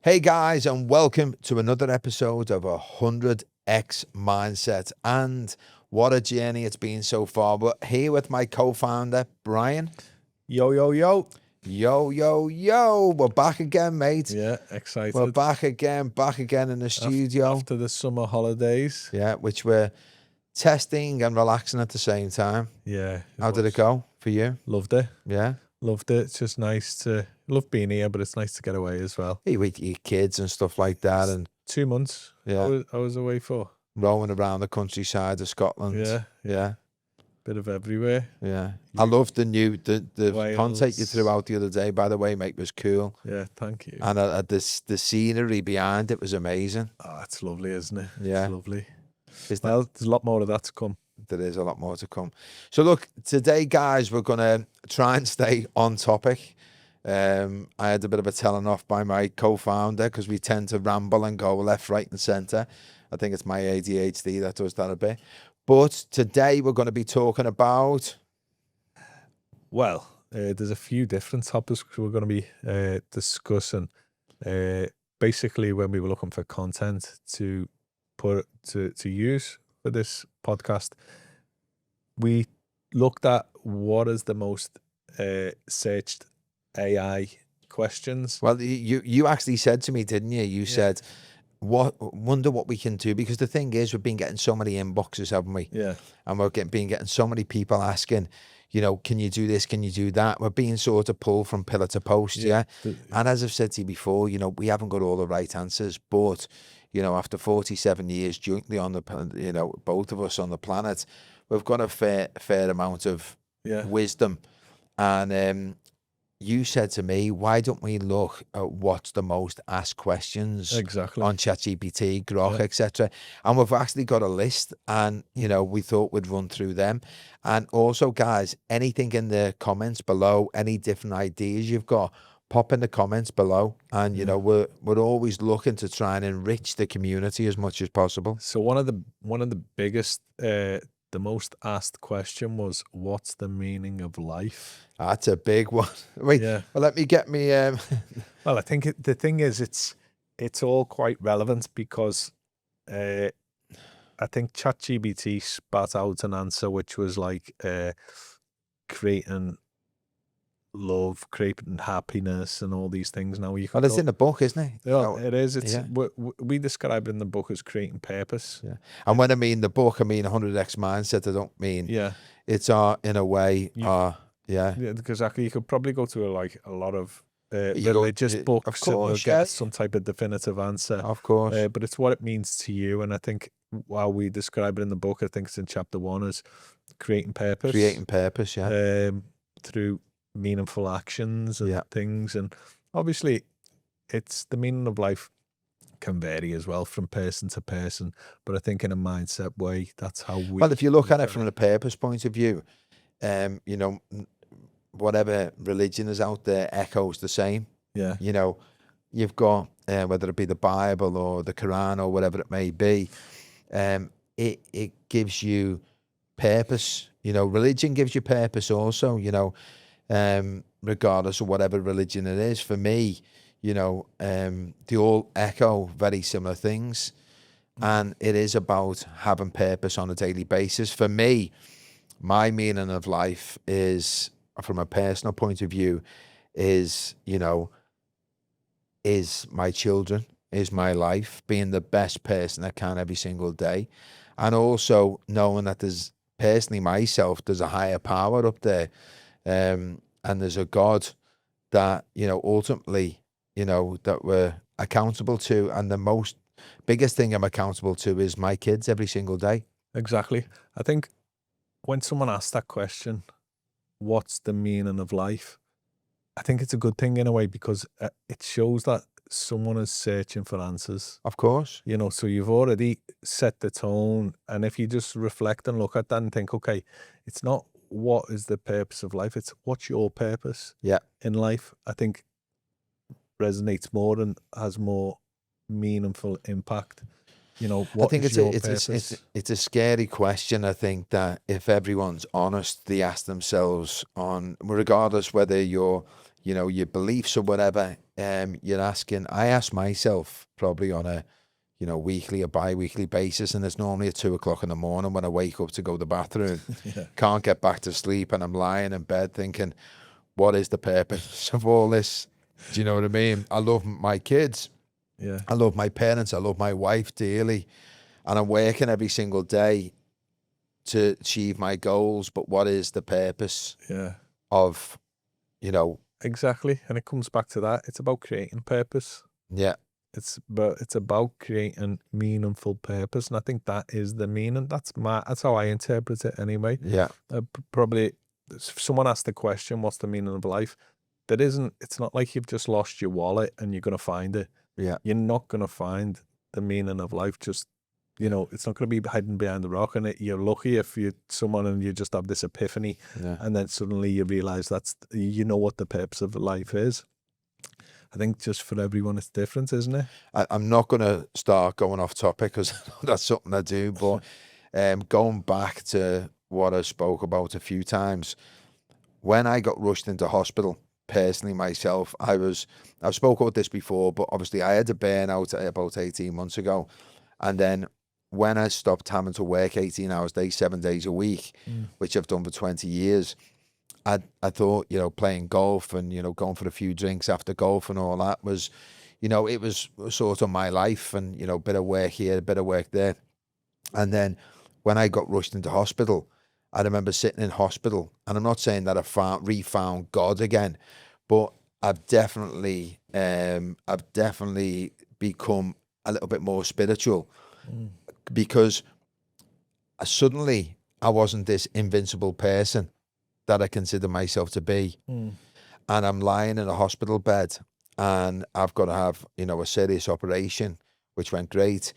Hey guys, and welcome to another episode of 100x Mindset. And what a journey it's been so far. But here with my co-founder, Brian. Yo, yo, yo. Yo, yo, yo. We're back again, mate. Yeah, excited. We're back again in the studio. After the summer holidays. Yeah, which we're testing and relaxing at the same time. Yeah. How did it go for you? Loved it. Yeah? Loved it. It's just nice to, love being here, but it's nice to get away as well. You with your kids and stuff like that. And 2 months. Yeah. I was away for. Roaming around the countryside of Scotland. Yeah. Yeah. Bit of everywhere. Yeah. I loved the Wales. content you threw out the other day, by the way, mate. It was cool. Yeah, thank you. And the scenery behind it was amazing. Oh, it's lovely, isn't it? Yeah. It's lovely. Isn't it? Well, there's a lot more of that to come. There is a lot more to come. So look, today, guys, we're going to try and stay on topic. I had a bit of a telling off by my co-founder because we tend to ramble and go left, right and centre. I think it's my ADHD that does that a bit. But today we're going to be talking about... Well, there's a few different topics we're going to be discussing. Basically, when we were looking for content to put to use for this podcast, we looked at what is the most searched AI questions. Well, you actually said to me, didn't you? You said, wonder what we can do, because the thing is, we've been getting so many inboxes, haven't we? Yeah. And we're getting so many people asking, you know, can you do this? Can you do that? We're being sort of pulled from pillar to post, yeah. And as I've said to you before, you know, we haven't got all the right answers, but you know, after 47 years jointly on the, you know, both of us on the planet, we've got a fair amount of wisdom. And you said to me, why don't we look at what's the most asked questions Exactly on ChatGPT, Grok, etc. And we've actually got a list, and you know, we thought we'd run through them. And also, guys, anything in the comments below, any different ideas you've got, pop in the comments below. And you know, we're always looking to try and enrich the community as much as possible. So one of the biggest the most asked question was, what's the meaning of life? That's a big one. Wait, well, let me get me well, I think the thing is, it's all quite relevant because I think ChatGPT spat out an answer which was like creating love, creating happiness, and all these things. Now you can. Well, it's in the book, isn't it? Yeah, it is. It's we describe it in the book as creating purpose. Yeah, and when I mean the book, I mean 100x Mindset. I don't mean it's in a way. Because you could probably go to a lot of religious books, of course, get some type of definitive answer, of course. But it's what it means to you, and I think while we describe it in the book, I think it's in chapter 1 is creating purpose. Creating purpose, through meaningful actions and things. And obviously it's the meaning of life can vary as well from person to person, but I think in a mindset way, that's how we... Well, if you look at it from the purpose point of view, you know, whatever religion is out there echoes the same. Yeah. You know, you've got whether it be the Bible or the Quran or whatever it may be, it gives you purpose. You know, religion gives you purpose also, you know, regardless of whatever religion it is. For me, you know, they all echo very similar things, and it is about having purpose on a daily basis. For me, my meaning of life is, from a personal point of view, is, you know, is my children, is my life, being the best person I can every single day, and also knowing that there's, personally myself, there's a higher power up there. And there's a God that, you know, ultimately, you know, that we're accountable to. And the biggest thing I'm accountable to is my kids every single day. Exactly. I think when someone asks that question, what's the meaning of life? I think it's a good thing in a way, because it shows that someone is searching for answers. Of course. You know, so you've already set the tone. And if you just reflect and look at that and think, okay, it's not what is the purpose of life, it's what's your purpose in life, I think resonates more and has more meaningful impact. You know, what I think it's a scary question. I think that if everyone's honest, they ask themselves, on regardless whether you're you know, your beliefs or whatever, you're asking. I ask myself probably on a, you know, weekly or bi-weekly basis, and it's normally at 2 o'clock in the morning when I wake up to go to the bathroom, Yeah. can't get back to sleep, and I'm lying in bed thinking, what is the purpose of all this? Do you know what I mean? I love my kids. Yeah. I love my parents. I love my wife dearly. And I'm working every single day to achieve my goals. But what is the purpose Yeah. of, you know, Exactly. And it comes back to that. It's about creating purpose. yeah, It's about creating meaningful purpose. And I think that is the meaning. That's how I interpret it anyway. yeah, Probably if someone asked the question, what's the meaning of life? It's not like you've just lost your wallet and you're going to find it. yeah, You're not going to find the meaning of life. Just, you know, it's not going to be hiding behind the rock. And you're lucky if you're someone and you just have this epiphany yeah. and then suddenly you realize you know what the purpose of life is. I think just for everyone it's different, isn't it? I'm not going to start going off topic because that's something I do. But going back to what I spoke about a few times, when I got rushed into hospital, personally myself, I've spoke about this before, but obviously I had a burnout about 18 months ago. And then when I stopped having to work 18 hours a day, 7 days a week, which I've done for 20 years, I thought, you know, playing golf and, you know, going for a few drinks after golf and all that was, you know, it was sort of my life, and, you know, a bit of work here, a bit of work there. And then when I got rushed into hospital, I remember sitting in hospital, and I'm not saying that I refound God again, but I've definitely become a little bit more spiritual, because suddenly I wasn't this invincible person that I consider myself to be. And I'm lying in a hospital bed, and I've got to have, you know, a serious operation, which went great.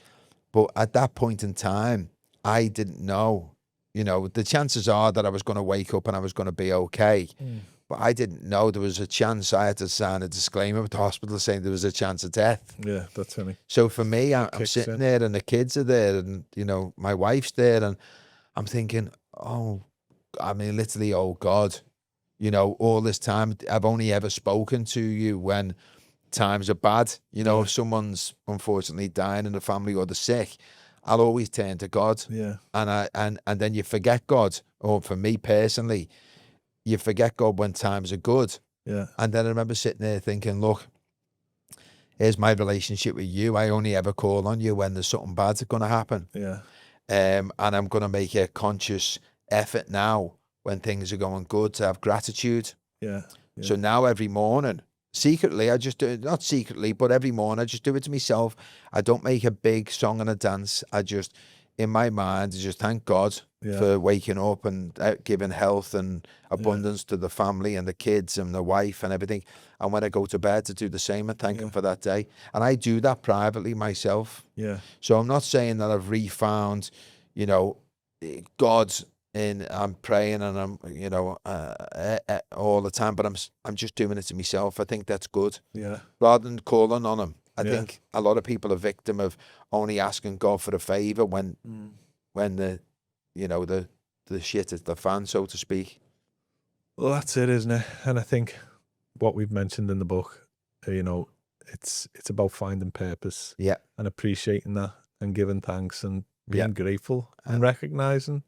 But at that point in time, I didn't know, you know, the chances are that I was going to wake up and I was going to be okay. But I didn't know there was a chance. I had to sign a disclaimer with the hospital saying there was a chance of death. Yeah, that's funny. So for me, I'm Kicks sitting in. there and the kids are there, and, you know, my wife's there, and I'm thinking, oh, I mean, literally, oh God, you know, all this time, I've only ever spoken to you when times are bad. You know, Yeah. if someone's unfortunately dying in the family or they're sick, I'll always turn to God. Yeah. And then you forget God. Or for me personally, you forget God when times are good. Yeah. And then I remember sitting there thinking, look, here's my relationship with you. I only ever call on you when there's something bad's going to happen. Yeah. And I'm going to make a conscious effort now when things are going good to have gratitude. Yeah. So now every morning, secretly, I just do it, not secretly, but every morning I just do it to myself. I don't make a big song and a dance. I just, in my mind, I just thank God for waking up and giving health and abundance to the family and the kids and the wife and everything. And when I go to bed, to do the same and thank him for that day. And I do that privately myself. Yeah. So I'm not saying that I've refound, you know, God I'm praying and I'm, you know, all the time, but I'm just doing it to myself. I think that's good. Yeah. Rather than calling on him. I think a lot of people are victim of only asking God for a favor when the, you know, the shit is the fan, so to speak. Well, that's it, isn't it? And I think what we've mentioned in the book, you know, it's about finding purpose. Yeah. And appreciating that and giving thanks and being grateful and recognizing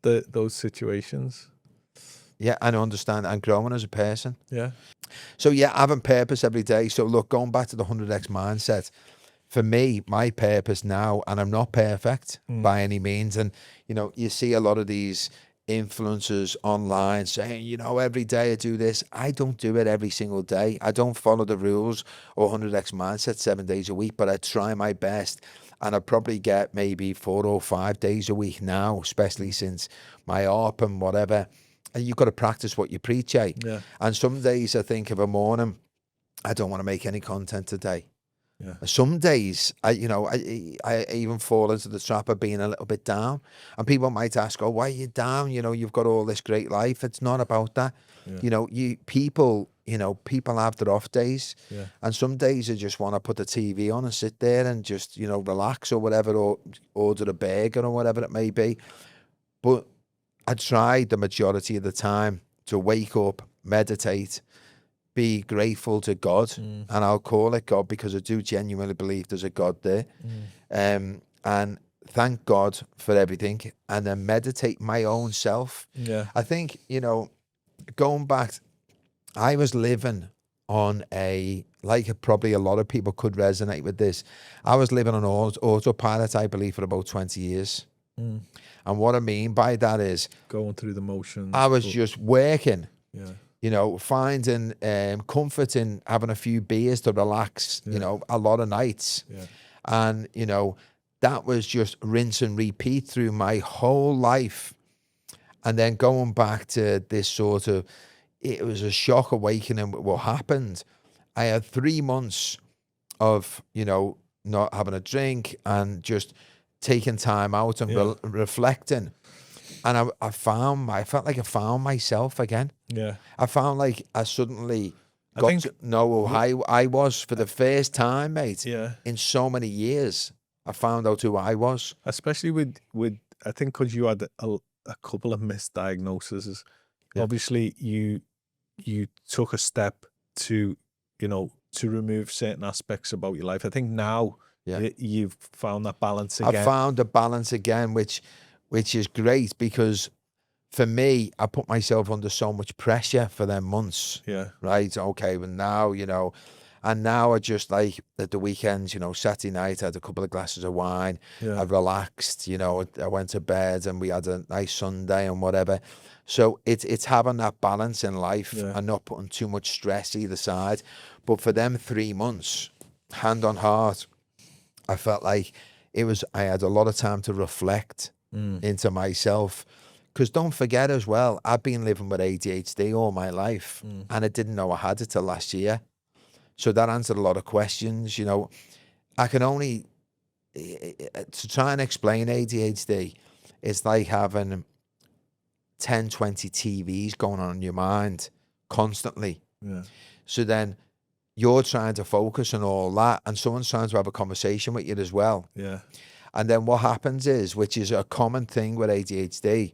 those situations. Yeah, and understand and growing as a person. Yeah. So having purpose every day. So look, going back to the 100x mindset, for me, my purpose now, and I'm not perfect by any means. And, you know, you see a lot of these influencers online saying, you know, every day I do this. I don't do it every single day. I don't follow the rules or 100x mindset 7 days a week, but I try my best. And I probably get maybe 4 or 5 days a week now, especially since my ARP and whatever. And you've got to practice what you preach, eh? Yeah. And some days I think of a morning, I don't want to make any content today. Yeah. Some days, I even fall into the trap of being a little bit down. And people might ask, oh, why are you down? You know, you've got all this great life. It's not about that. Yeah. You know, people have their off days. Yeah. And some days I just want to put the TV on and sit there and just, you know, relax or whatever, or order a burger or whatever it may be. But I try the majority of the time to wake up, meditate, be grateful to God, and I'll call it God because I do genuinely believe there's a God there. And thank God for everything, and then meditate my own self. Yeah. I think, going back, I was living on probably a lot of people could resonate with this. I was living on autopilot, I believe, for about 20 years. And what I mean by that is going through the motions. I was just working, yeah, finding comfort in having a few beers to relax, a lot of nights. yeah, And, that was just rinse and repeat through my whole life. And then going back to this sort of, it was a shock awakening with what happened. I had 3 months of, not having a drink and just taking time out and reflecting. And I felt like I found myself again. yeah. I found like I suddenly got to know who I was for the first time, mate. Yeah. In so many years, I found out who I was. Especially with I think because you had a couple of misdiagnoses. Yeah. Obviously, you took a step to, to remove certain aspects about your life. I think now you've found that balance again. I found a balance again, which is great, because for me, I put myself under so much pressure for them months. Yeah. Right. Okay. But now, and now I just like at the weekends, Saturday night, I had a couple of glasses of wine. Yeah. I relaxed, I went to bed and we had a nice Sunday and whatever. So it's having that balance in life and not putting too much stress either side. But for them 3 months, hand on heart, I felt like I had a lot of time to reflect into myself. Because don't forget as well, I've been living with ADHD all my life and I didn't know I had it till last year. So that answered a lot of questions. I can only, to try and explain ADHD, it's like having 10, 20 TVs going on in your mind constantly. Yeah. So then you're trying to focus on all that and someone's trying to have a conversation with you as well. Yeah. And then what happens is, which is a common thing with ADHD,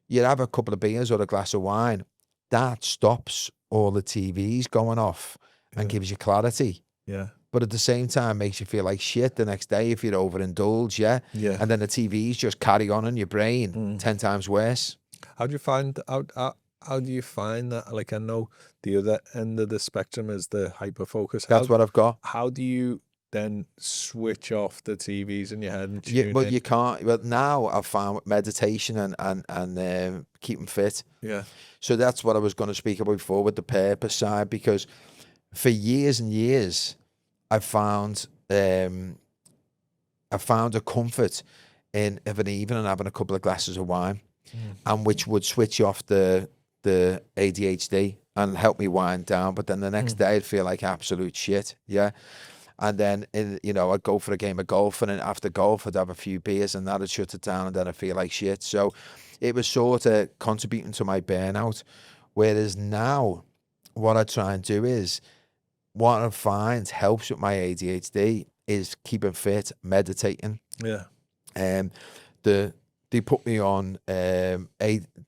you have a couple of beers or a glass of wine, that stops all the TVs going off and gives you clarity. Yeah. But at the same time, makes you feel like shit the next day if you're overindulged, Yeah. And then the TVs just carry on in your brain 10 times worse. How do you find that? Like, I know the other end of the spectrum is the hyperfocus. That's what I've got. How do you then switch off the TVs in your head and tune in? You can't. But now I've found meditation and keeping fit. Yeah. So that's what I was going to speak about before with the purpose side, because for years and years, I found a comfort in of an evening having a couple of glasses of wine, and which would switch off the ADHD and help me wind down. But then the next day, I'd feel like absolute shit. Yeah. And then, I'd go for a game of golf, and then after golf, I'd have a few beers, and that'd shut it down, and then I'd feel like shit. So it was sort of contributing to my burnout. Whereas now, what I try and do is, what I find helps with my ADHD is keeping fit, meditating. Yeah. They put me on ADHD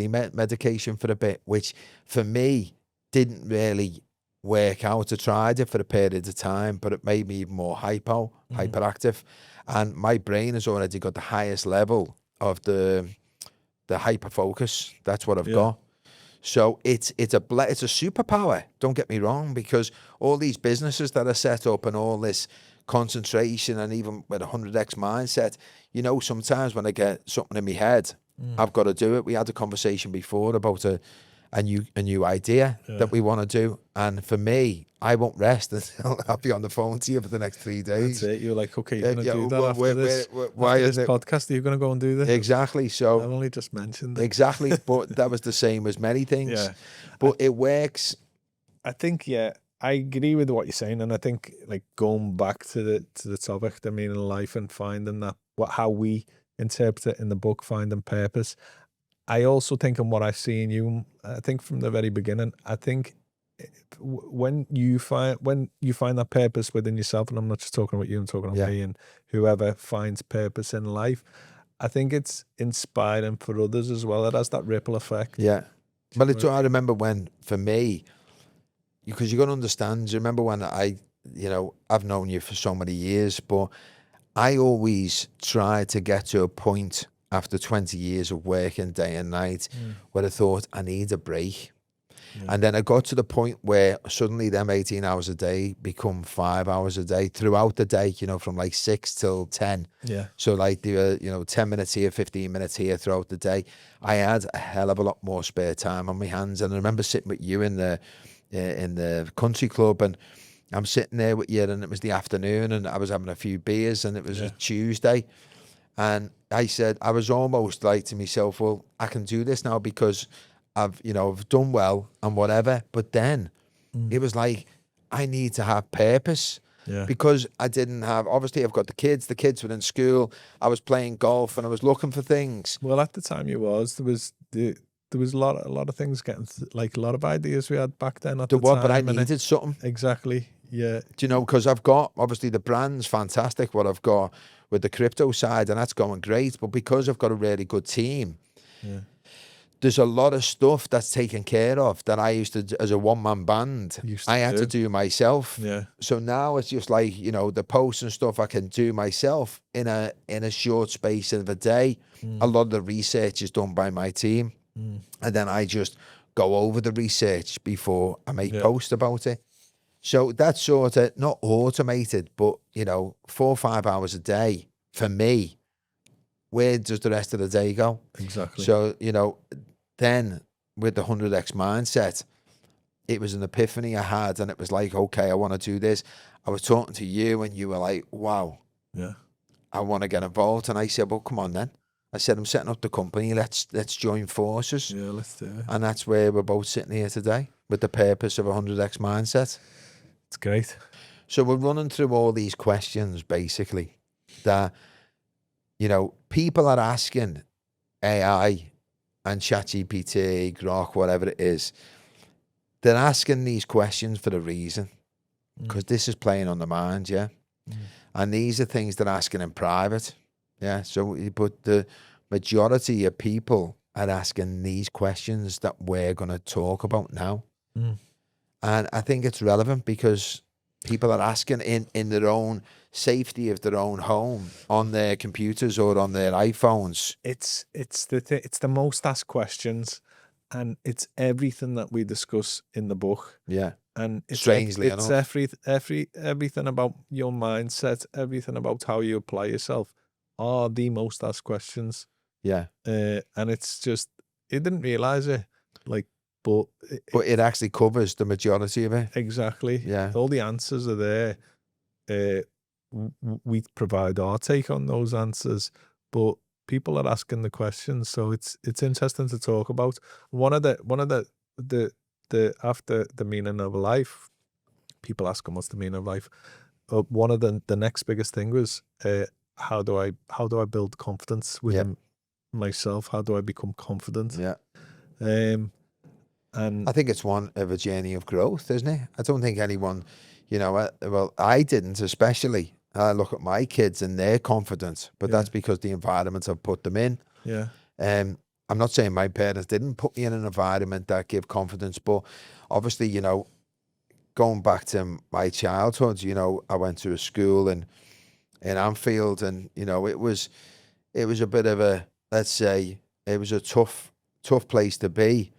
medication for a bit, which for me didn't really work out. I tried it for a period of time, but it made me even more hyperactive, and my brain has already got the highest level of the hyper focus. That's what I've got. So it's a superpower. Don't get me wrong, because all these businesses that are set up and all this concentration, and even with 100x mindset, sometimes when I get something in my head, I've got to do it. We had a conversation before about a new idea that we want to do, and for me, I won't rest until I'll be on the phone to you for the next 3 days. That's it. You're like, okay, you're going to do that after this. Why after is this it podcast? Are you going to go and do this? Exactly. So I've only just mentioned it. Exactly, but that was the same as many things. Yeah, but it works. I think I agree with what you're saying, and I think like going back to the topic, the meaning of life, and finding that how we interpret it in the book, finding purpose. I also think, and what I see in you, I think from the very beginning, I think when you find that purpose within yourself, and I'm not just talking about you, I'm talking about me and whoever finds purpose in life, I think it's inspiring for others as well. It has that ripple effect. Yeah. But I remember when, for me, because you're going to understand. Do you remember when I've known you for so many years, but I always try to get to a point after 20 years of working day and night where I thought I need a break. Yeah. And then I got to the point where suddenly them 18 hours a day become 5 hours a day throughout the day, from like 6 till 10. Yeah. So like there were, 10 minutes here, 15 minutes here throughout the day. I had a hell of a lot more spare time on my hands. And I remember sitting with you in the country club, and I'm sitting there with you, and it was the afternoon, and I was having a few beers, and it was a Tuesday. And I said, I was almost like to myself, well, I can do this now because I've done well and whatever. But then it was like, I need to have purpose. Yeah. Because I didn't have, obviously I've got the kids were in school, I was playing golf, and I was looking for things. Well, at the time there was a lot of things getting like a lot of ideas we had back then at the time. But I needed something. Exactly. Yeah. Do you know, because I've got, obviously the brand's fantastic, what I've got with the crypto side, and that's going great. But because I've got a really good team, there's a lot of stuff that's taken care of that I used to, as a one-man band, I had to do myself. Yeah. So now it's just like, the posts and stuff I can do myself in a short space of a day. A lot of the research is done by my team. And then I just go over the research before I make posts about it. So that's sort of not automated, but 4 or 5 hours a day for me. Where does the rest of the day go? Exactly. So, then with the 100x mindset, it was an epiphany I had, and it was like, okay, I want to do this. I was talking to you, and you were like, wow, I want to get involved. And I said, well, come on then. I said, I'm setting up the company. Let's join forces. Yeah, let's do it. And that's where we're both sitting here today with the purpose of 100x mindset. It's great. So we're running through all these questions, basically, that, people are asking AI and ChatGPT, Grok, whatever it is. They're asking these questions for a reason, because this is playing on the mind, and these are things they're asking in private, so, but the majority of people are asking these questions that we're going to talk about now. And I think it's relevant because people are asking in their own safety of their own home, on their computers or on their iPhones. It's the most asked questions, and it's everything that we discuss in the book. Yeah. And it's Strangely it's enough. everything about your mindset, everything about how you apply yourself are the most asked questions. Yeah. And it's just, you didn't realize it, like, but it actually covers the majority of it. Exactly. Yeah. All the answers are there. We provide our take on those answers, but people are asking the questions, so it's interesting to talk about. One of the after the meaning of life, people ask them what's the meaning of life. One of the next biggest thing was how do I build confidence within myself? How do I become confident? Yeah. And I think it's one of a journey of growth, isn't it? I don't think anyone, well, I didn't, especially. I look at my kids and they're confident, but that's because the environment I've put them in. Yeah. I'm not saying my parents didn't put me in an environment that gave confidence, but obviously, going back to my childhood, I went to a school in Anfield, and it was a bit of a, let's say, it was a tough place to be,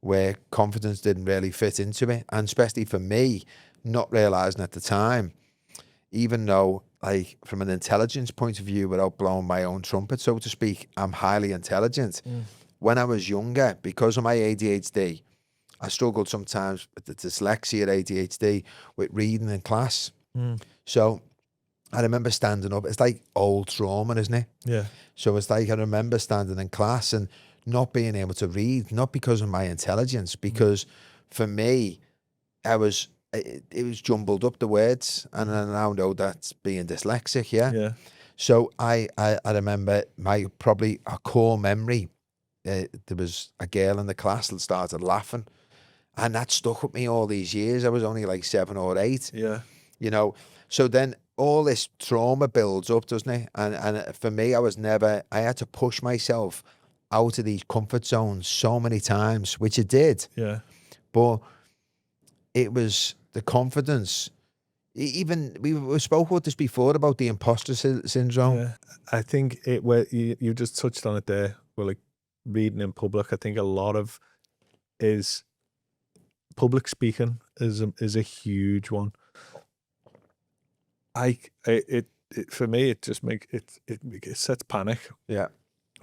where confidence didn't really fit into it. And especially for me, not realizing at the time, even though, like, from an intelligence point of view, without blowing my own trumpet, so to speak, I'm highly intelligent. When I was younger, because of my ADHD, I struggled sometimes with the dyslexia, ADHD, with reading in class. So I remember standing up. It's like old trauma, isn't it? Yeah. So it's like I remember standing in class and not being able to read, not because of my intelligence, because for me, it was jumbled up, the words, and I now know that's being dyslexic. Yeah. So I remember probably a core memory. There was a girl in the class that started laughing, and that stuck with me all these years. I was only like 7 or 8. Yeah. So then all this trauma builds up, doesn't it? And for me, I had to push myself out of these comfort zones so many times, which I did. Yeah. But it was the confidence. Even we spoke about this before about the imposter syndrome. Yeah, I think where you just touched on it there. Well, like reading in public, I think a lot of is public speaking is a huge one. It for me, it just it sets panic Yeah.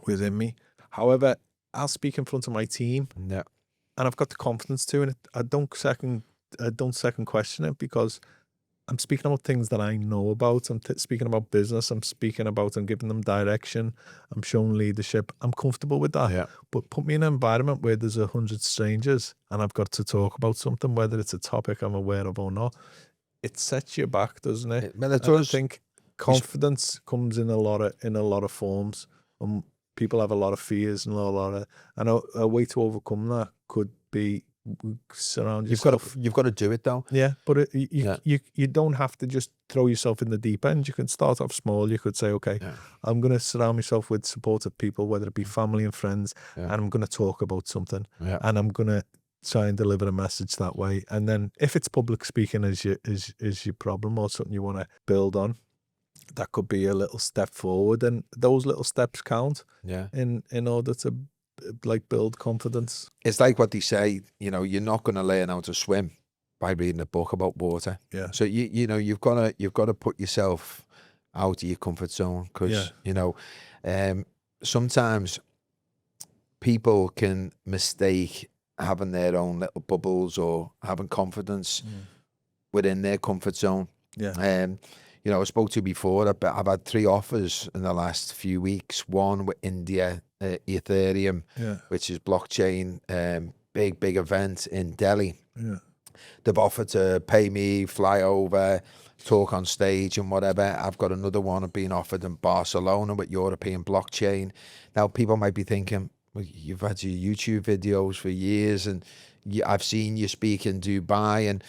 within me. However, I'll speak in front of my team, Yeah. and I've got the confidence to, and I don't second question it, because I'm speaking about things that I know about. I'm speaking about business. I'm giving them direction. I'm showing leadership. I'm comfortable with that. Yeah. But put me in an environment where there's 100 strangers and I've got to talk about something, whether it's a topic I'm aware of or not. It sets you back, doesn't it? Well, it And I does. think confidence comes in a lot of forms. People have a lot of fears and a way to overcome that could be surround yourself. You've got to do it though. Yeah, but you don't have to just throw yourself in the deep end. You can start off small. You could say, okay, I'm going to surround myself with supportive people, whether it be family and friends, and I'm going to talk about something, and I'm going to try and deliver a message that way. And then if it's public speaking is your problem or something you want to build on, that could be a little step forward, and those little steps count. In order to build confidence. It's like what they say, you're not going to learn how to swim by reading a book about water. Yeah. So you've got to put yourself out of your comfort zone, because sometimes people can mistake having their own little bubbles or having confidence within their comfort zone. Yeah. I spoke to you before. I've had 3 offers in the last few weeks. One with India, Ethereum, which is blockchain, big event in Delhi. Yeah. They've offered to pay me, fly over, talk on stage and whatever. I've got another one being offered in Barcelona with European blockchain. Now, people might be thinking, well, you've had your YouTube videos for years, and I've seen you speak in Dubai. And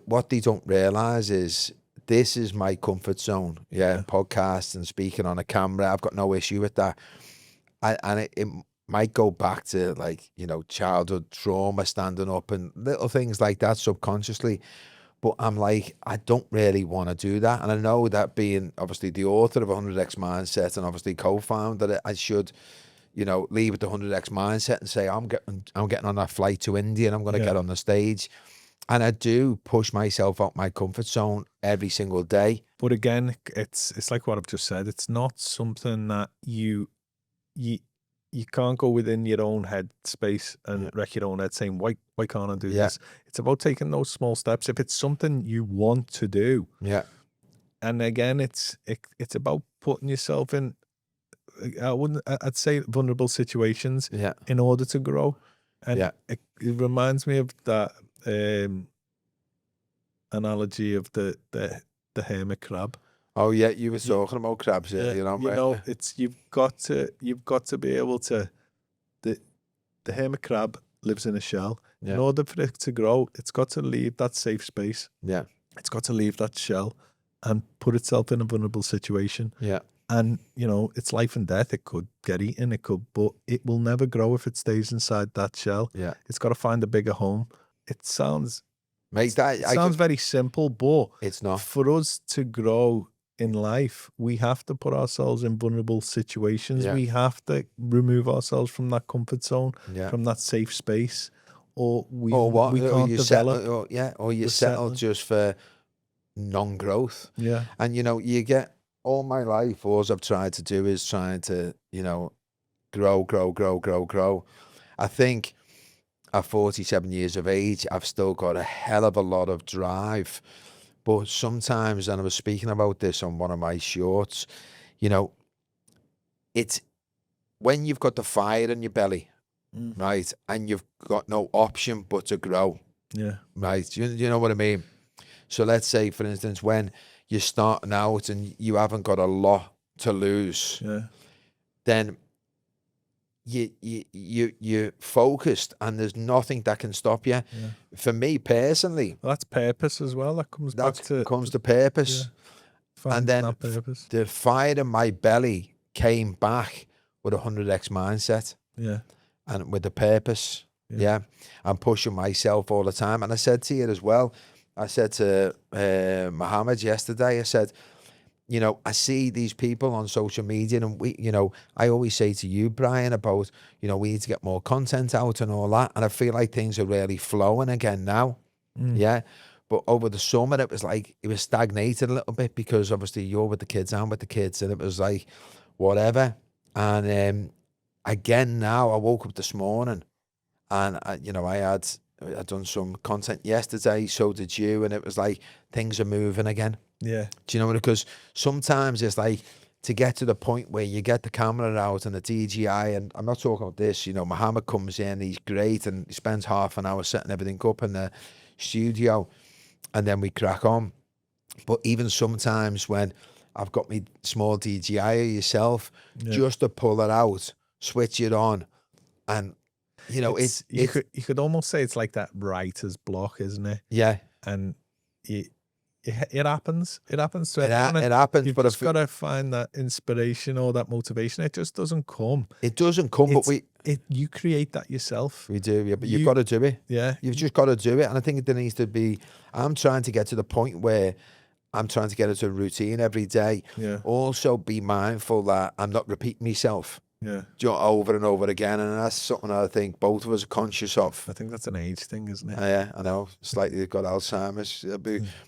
what they don't realize is, this is my comfort zone. Podcast and speaking on a camera, I've got no issue with that. And it might go back to childhood trauma, standing up and little things like that subconsciously. But I'm like, I don't really want to do that. And I know that, being obviously the author of 100x Mindset and obviously co-founder, I should, leave with the 100x Mindset and say, I'm getting on that flight to India and I'm going to get on the stage. And I do push myself out my comfort zone every single day. But again, it's like what I've just said. It's not something that you can't go within your own head space and wreck your own head saying, why can't I do this? It's about taking those small steps. If it's something you want to do. And again, it's about putting yourself in, I'd say, vulnerable situations in order to grow. And it reminds me of that analogy of the hermit crab. Oh yeah, you were talking about crabs, it's you've got to be able to. The hermit crab lives in a shell. In order for it to grow, it's got to leave that safe space. It's got to leave that shell and put itself in a vulnerable situation. And it's life and death. It could get eaten, but it will never grow if it stays inside that shell. It's got to find a bigger home. It sounds very simple, but it's not. For us to grow in life, we have to put ourselves in vulnerable situations. We have to remove ourselves from that comfort zone, from that safe space, or we can't develop. Or you settle just for non-growth. And you get, all my life, all I've tried to do is trying to grow. I think at 47 years of age, I've still got a hell of a lot of drive. But sometimes, and I was speaking about this on one of my shorts, it's when you've got the fire in your belly, right, and you've got no option but to grow, right? You know what I mean? So let's say, for instance, when you're starting out and you haven't got a lot to lose, then you're focused and there's nothing that can stop you. For me personally, that's purpose as well. That comes back to purpose. And then the fire in my belly came back with 100x mindset. Yeah. And with the purpose. Yeah. I'm pushing myself all the time. And I said to you as well, I said to Mohammed yesterday, I said, you know, I see these people on social media and I always say to you, Brian, about, we need to get more content out and all that. And I feel like things are really flowing again now. Yeah. But over the summer, it was like, it was stagnated a little bit because obviously you're with the kids, I'm with the kids. And it was like, whatever. And again, now I woke up this morning and, I'd done some content yesterday. So did you. And it was like, things are moving again. Yeah. Do you know what? Because sometimes it's like to get to the point where you get the camera out and the DJI, and I'm not talking about this, Muhammad comes in, he's great, and he spends half an hour setting everything up in the studio, and then we crack on. But even sometimes when I've got my small DJI or yourself, just to pull it out, switch it on, and you could almost say it's like that writer's block, isn't it? Yeah. And it happens. It happens to everyone. It happens, You've but just got to find that inspiration or that motivation. It just doesn't come. It doesn't come, but you create that yourself. We do, yeah, but you've got to do it. Yeah. You've just got to do it. And I think there needs to be, I'm trying to get to the point where I'm trying to get into a routine every day. Yeah. Also be mindful that I'm not repeating myself. Yeah. Over and over again. And that's something I think both of us are conscious of. I think that's an age thing, isn't it? Yeah, I know. Slightly got Alzheimer's.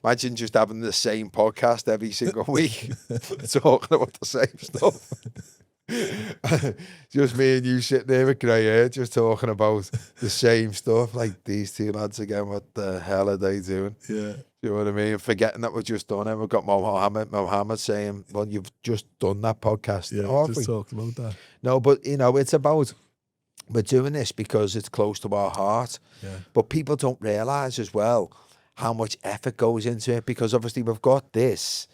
Imagine just having the same podcast every single week, talking about the same stuff. Just me and you sitting there with grey hair, just talking about the same stuff. Like these two lads again, what the hell are they doing? Yeah. You know what I mean? Forgetting that we've just done it. We've got Mohammed saying, well, you've just done that podcast. Yeah, just talked about that. No, but, it's about, we're doing this because it's close to our heart. Yeah. But people don't realise as well how much effort goes into it, because obviously we've got this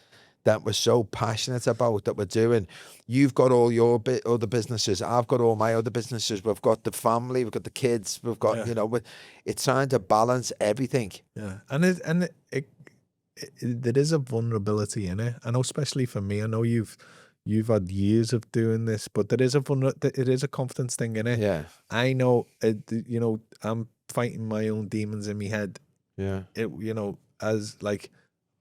that we're so passionate about that we're doing. You've got all your other businesses. I've got all my other businesses. We've got the family. We've got the kids. We've got, it's trying to balance everything. Yeah. And there is a vulnerability in it. I know, especially for me, I know you've had years of doing this, but it is a confidence thing in it. Yeah. I know, I'm fighting my own demons in my head. Yeah. As like,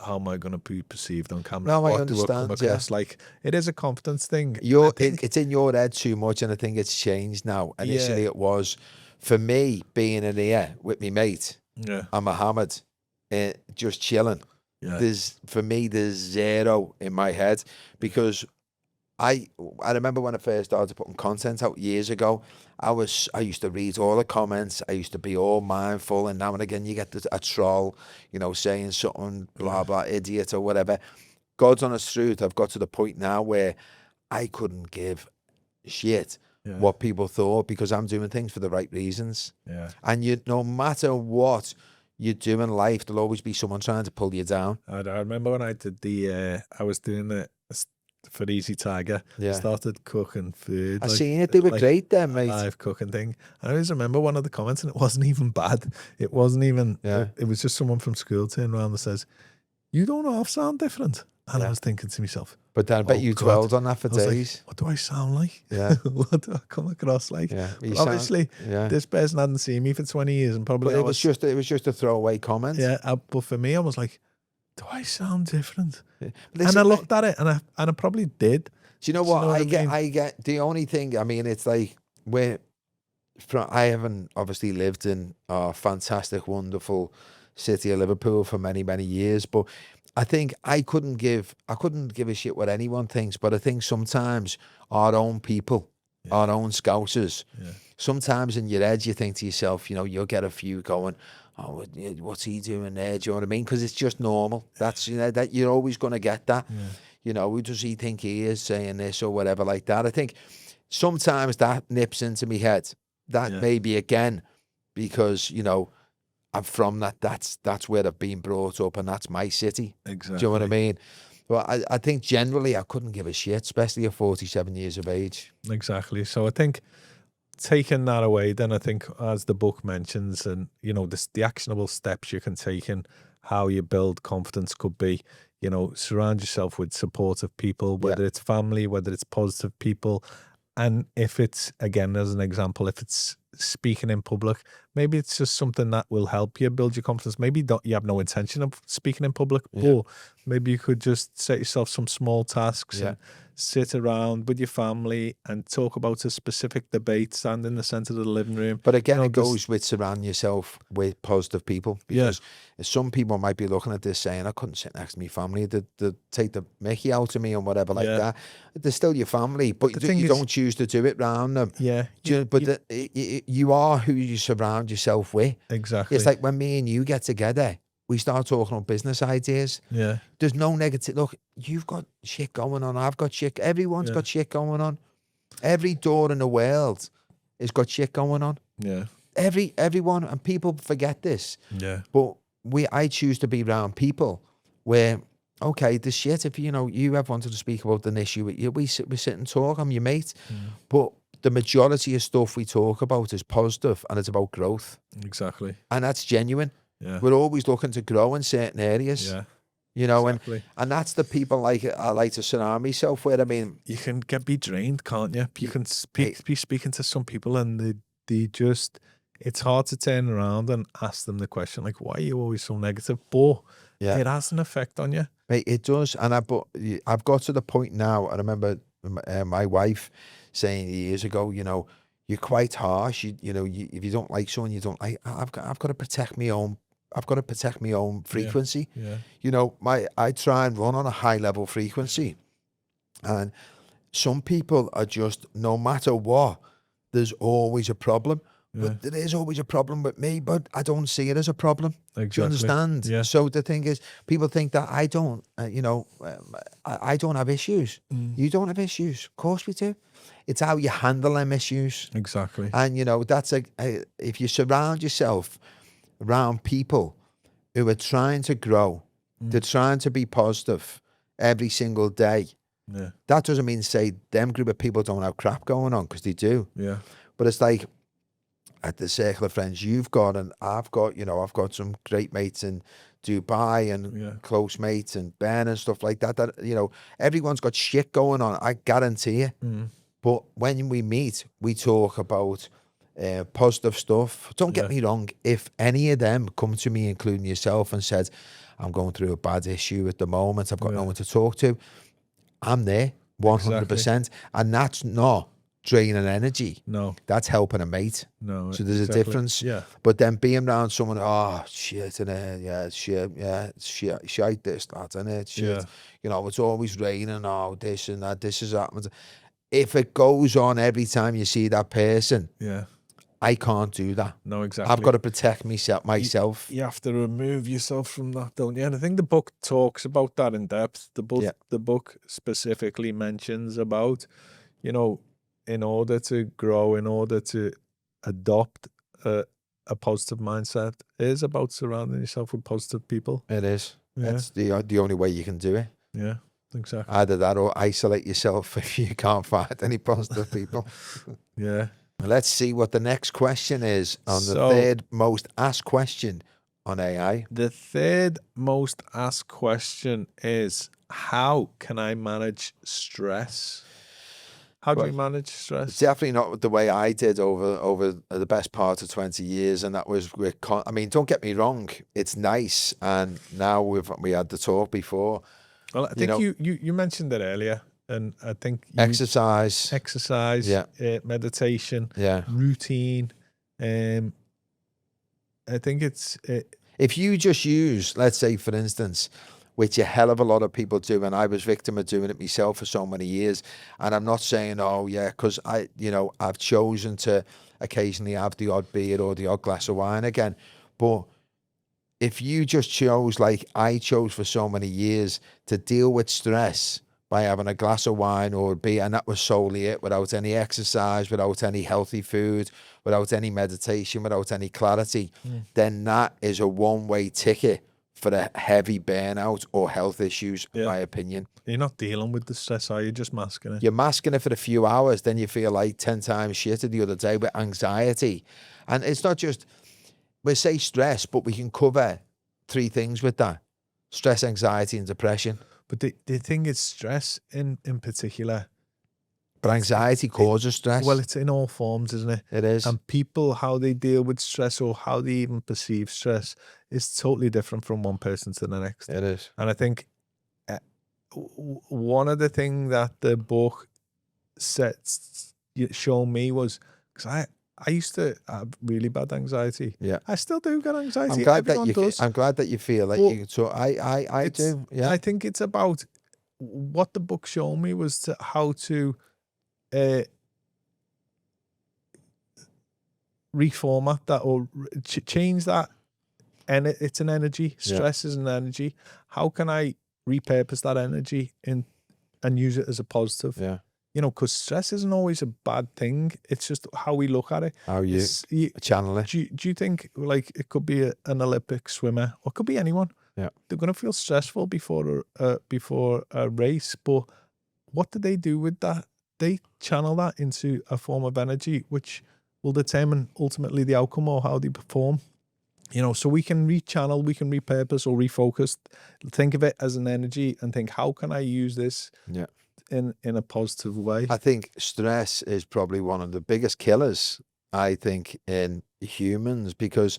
how am I going to be perceived on camera? No, I what understand. do I come across? Like, it is a confidence thing. It's in your head too much, and I think it's changed now. Initially, it was for me being in here with me mate, and Mohammed, just chilling. Yeah. There's zero in my head, because I remember when I first started putting content out years ago, I used to read all the comments. I used to be all mindful, and now and again you get a troll, saying something, blah, blah, idiot or whatever. God's honest truth, I've got to the point now where I couldn't give shit what people thought, because I'm doing things for the right reasons. Yeah. And no matter what you do in life, there'll always be someone trying to pull you down. I remember when I did I was doing it for Easy Tiger. Yeah. Started cooking food. I seen it. They were great then, mate. Live cooking thing. I always remember one of the comments, and it wasn't even bad. It wasn't even. Yeah. It was just someone from school turned around and says, "You don't half sound different." And I was thinking to myself, but then I bet you dwelled on that for days. Like, what do I sound like? Yeah. What do I come across like? Yeah. Obviously, this person hadn't seen me for 20 years, and probably but it was just a throwaway comment. Yeah. But for me, I was like, do I sound different? Listen, and I looked at it, and I probably did. Do you know what I get? The only thing, I mean, it's like I haven't obviously lived in our fantastic, wonderful city of Liverpool for many, many years, but I think I couldn't give a shit what anyone thinks. But I think sometimes our own people, our own Scousers, sometimes in your head you think to yourself, you'll get a few going, oh, what's he doing there? Do you know what I mean? Because it's just normal. That's that you're always going to get that. Who does he think he is, saying this or whatever like that? I think sometimes that nips into my head. That maybe again, because I'm from that. That's where I've been brought up, and that's my city. Exactly. Do you know what I mean? Well, I think generally I couldn't give a shit, especially at 47 years of age. Exactly. So I think taking that away, then I think, as the book mentions, and the actionable steps you can take and how you build confidence could be, surround yourself with supportive people, whether it's family, whether it's positive people. And if it's, again, as an example, if it's speaking in public. Maybe it's just something that will help you build your confidence. Maybe you have no intention of speaking in public, but maybe you could just set yourself some small tasks and sit around with your family and talk about a specific debate, stand in the center of the living room. But again, it goes with surrounding yourself with positive people, because some people might be looking at this saying, I couldn't sit next to my family, they'd take the mickey out of me and whatever like that. They're still your family, but you don't choose to do it around them. You are who you surround yourself with. Exactly. It's like when me and you get together, we start talking on business ideas. There's no negative. Look, you've got shit going on. I've got shit. Everyone's got shit going on. Every door in the world has got shit going on. Everyone, and people forget this. But I choose to be around people where, okay, the shit, if you ever wanted to speak about an issue with you, we sit and talk. I'm your mate. But the majority of stuff we talk about is positive, and it's about growth. Exactly. And that's genuine. We're always looking to grow in certain areas. And that's the people I like to surround myself with. I mean, you can be drained, can't you? You can be speaking to some people and they just, it's hard to turn around and ask them the question, like, why are you always so negative? But it has an effect on you. It does. And I've got to the point now, I remember my wife saying years ago, you're quite harsh. If you don't like someone, you don't like, I've got to protect my own. I've got to protect my own frequency. I try and run on a high level frequency, and some people are just, no matter what, there's always a problem. But there is always a problem with me, but I don't see it as a problem. Exactly. Do you understand? So the thing is, people think that I don't, I don't have issues. You don't have issues. Of course we do. It's how you handle them issues. Exactly. And, that's if you surround yourself around people who are trying to grow, they're trying to be positive every single day. That doesn't mean to say them group of people don't have crap going on, because they do. But it's like, at the circle of friends you've got, and I've got, I've got some great mates in Dubai and close mates and Ben and stuff like that, everyone's got shit going on, I guarantee you. But when we meet, we talk about positive stuff. Don't get me wrong. If any of them come to me, including yourself, and said, I'm going through a bad issue at the moment, I've got no one to talk to, I'm there 100%. And that's not draining energy. No. That's helping a mate. No. So there's a difference. But then being around someone, shit, innit? Shite this, that, innit? Shit. It's always raining, this and that, this is happening. If it goes on every time you see that person, I can't do that. No, exactly. I've got to protect myself. You have to remove yourself from that, don't you? And I think the book talks about that in depth. The book specifically mentions about, in order to grow, in order to adopt a positive mindset, is about surrounding yourself with positive people. It is. That's the only way you can do it. Yeah, exactly. Either that or isolate yourself if you can't find any positive people. Let's see what the next question is on the third most asked question on AI. The third most asked question is, how can I manage stress? How do you manage stress? It's definitely not the way I did over the best part of 20 years. And that was, don't get me wrong, it's nice. And now we had the talk before. Well, I think you mentioned it earlier. And I think exercise, meditation, routine. I think if you just use, let's say, for instance, which a hell of a lot of people do, and I was victim of doing it myself for so many years. And I'm not saying, because I've chosen to occasionally have the odd beer or the odd glass of wine again. But if you just chose, like I chose for so many years, to deal with stress by having a glass of wine or a beer, and that was solely it, without any exercise, without any healthy food, without any meditation, without any clarity, then that is a one-way ticket for a heavy burnout or health issues, in my opinion. You're not dealing with the stress, are you? Just masking it. You're masking it for a few hours, then you feel like 10 times shitter the other day with anxiety. And it's not just, we say stress, but we can cover 3 things with that: stress, anxiety, and depression. But the thing is, stress in particular, But anxiety causes stress. Well, it's in all forms, isn't it? It is. And people, how they deal with stress or how they even perceive stress is totally different from one person to the next. It is. And I think one of the things that the book showed me was, because I used to have really bad anxiety. Yeah. I still do get anxiety. I'm glad Everyone that does. I'm glad that you feel like But you. So I do. Yeah. I think it's about what the book showed me was how to reformat that or change that. And it's an energy. Stress is an energy. How can I repurpose that energy and use it as a positive? Yeah. You know, because stress isn't always a bad thing. It's just how we look at it. How you channel it. Do you think, like, it could be an Olympic swimmer, or it could be anyone? Yeah. They're going to feel stressful before a race, but what do they do with that? They channel that into a form of energy, which will determine ultimately the outcome or how they perform. You know, so we can rechannel, we can repurpose or refocus. Think of it as an energy and think, how can I use this in a positive way? I think stress is probably one of the biggest killers, I think, in humans, because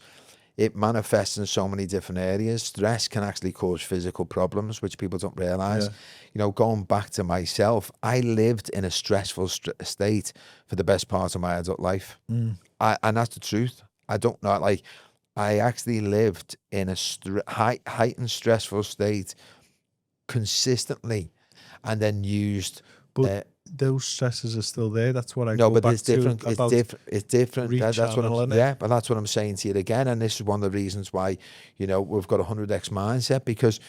it manifests in so many different areas. Stress can actually cause physical problems, which people don't realize. You know, going back to myself, I lived in a stressful state for the best part of my adult life. And that's the truth. I don't know, like, I actually lived in a heightened stressful state consistently, and then used. But those stresses are still there. That's what I no, go but back it's different. to It's different. That's what I'm. rechanneling it. Yeah, but that's what I'm saying to you again. And this is one of the reasons why, you know, we've got 100x mindset, because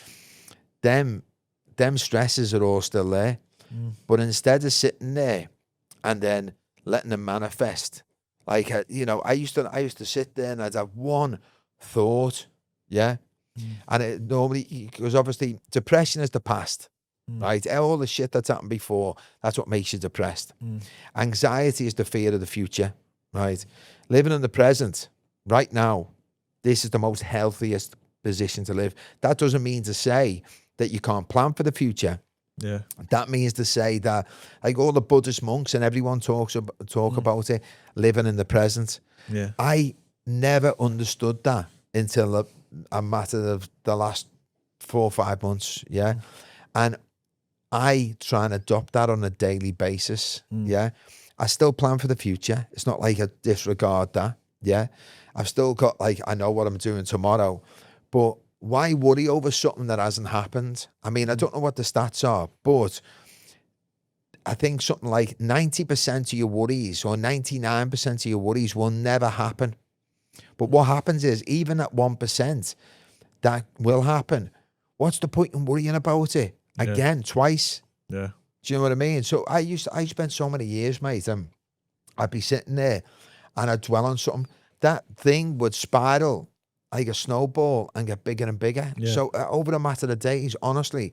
them stresses are all still there. But instead of sitting there and then letting them manifest, like, you know, I used to sit there and I'd have one thought, and it normally, because obviously depression is the past, right? All the shit that's happened before, that's what makes you depressed. Anxiety is the fear of the future, right? Living in the present, right now, this is the most healthiest position to live. That doesn't mean to say that you can't plan for the future. Yeah. That means to say that, like, all the Buddhist monks and everyone talk about it, living in the present. Yeah. I never understood that until a matter of the last 4 or 5 months. And I try and adopt that on a daily basis. I still plan for the future. It's not like I disregard that. I've still got, like, I know what I'm doing tomorrow, but why worry over something that hasn't happened? I mean, I don't know what the stats are, but I think something like 90% of your worries or 99% of your worries will never happen. But what happens is, even at 1%, that will happen. What's the point in worrying about it again, twice? Yeah. Do you know what I mean? So I spent so many years, mate, and I'd be sitting there and I'd dwell on something. That thing would spiral like a snowball and get bigger and bigger. So over a matter of days, honestly,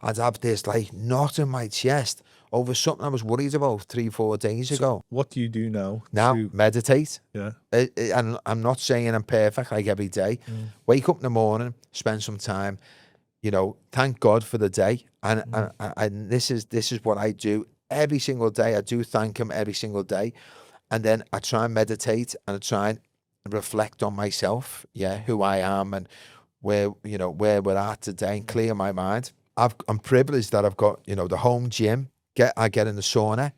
I'd have this, like, knot in my chest over something I was worried about 3-4 days ago. What do you do now? Now, meditate. Yeah. And I'm not saying I'm perfect, like, every day. Wake up in the morning, spend some time, you know, thank God for the day. And this is what I do every single day. I do thank him every single day. And then I try and meditate, and I try and reflect on myself, who I am and where we're at today, and clear my mind. I'm privileged that I've got, you know, the home gym. I get in the sauna,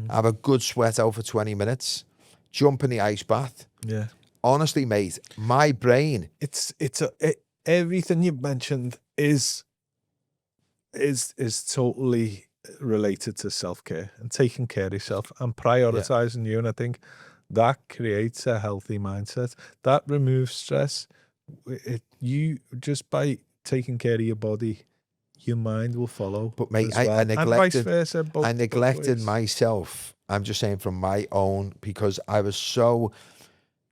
have a good sweat out for 20 minutes, jump in the ice bath. Yeah. Honestly, mate, my brain. Everything you mentioned is totally related to self-care and taking care of yourself and prioritizing you. And I think that creates a healthy mindset. That removes stress. You just by taking care of your body, your mind will follow. But mate, I neglected, and vice versa, I neglected myself. I'm just saying, from my own, because I was so